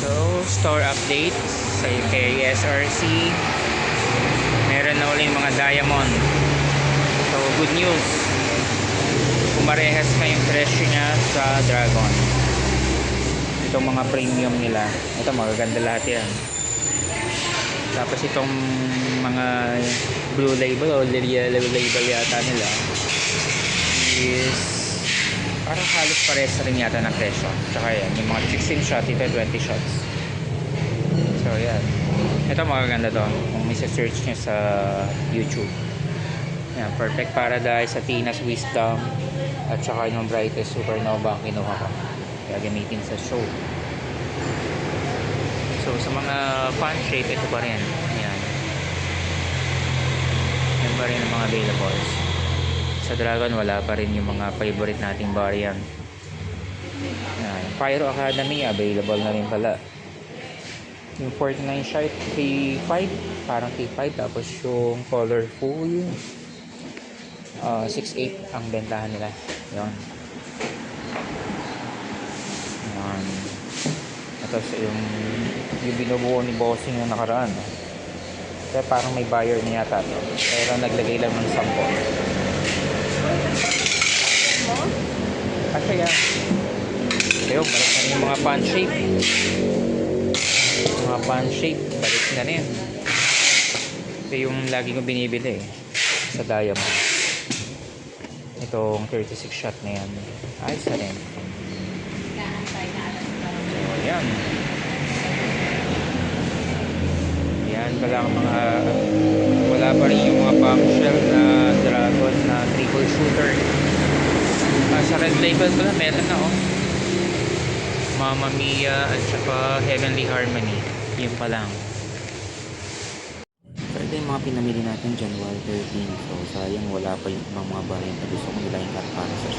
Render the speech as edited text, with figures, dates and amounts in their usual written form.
So, store update sa kay SRC. Meron na ulit mga diamond. So, good news. Pumarehas na yung presyo niya sa Dragon. Itong mga premium nila. Ito, magaganda lahat yan. Tapos itong mga blue label o yellow label yata nila is parang halos pares rin yata ng presyo. Tsaka yan, yung mga 16 shot, ito 20 shots. So yan. Ito magaganda to kung may search nyo sa YouTube. Yan, Perfect Paradise, Athena's Wisdom, at saka yung Brightest Supernova ang kinuha ko. Kaya gamitin sa show. So sa mga fan shape, ito pa rin. Yan. Yan pa rin ang mga availables. Sa Dragon, wala pa rin yung mga favorite nating variant. Yan. Pyro Academy, available na rin pala. Yung 49 shirt, K5, parang K5. Tapos yung colorful, 6.8 ang bentahan nila. Yan. Yan. Tapos yung binubuo ni Bossing yung nakaraan. Kaya parang may buyer niya yata to. Pero naglagay lang ng 10. Kasi yan. Pero balik na yung mga pan shape. Mga pan shape, balik na rin. Ito yung lagi kong binibili sa Diamond. Itong 36 shot na yan. Ayos na rin. So yan. Yan pala ang mga wala pa rin yung mga bombshell na Dragon na triple shooter. Sa red label pala meron na Mamma Mia at saka Heavenly Harmony. Yun pa lang. So ito yung mga pinamili natin January 13. So sayang wala pa yung ibang mga variant na gusto kong ilayin para sa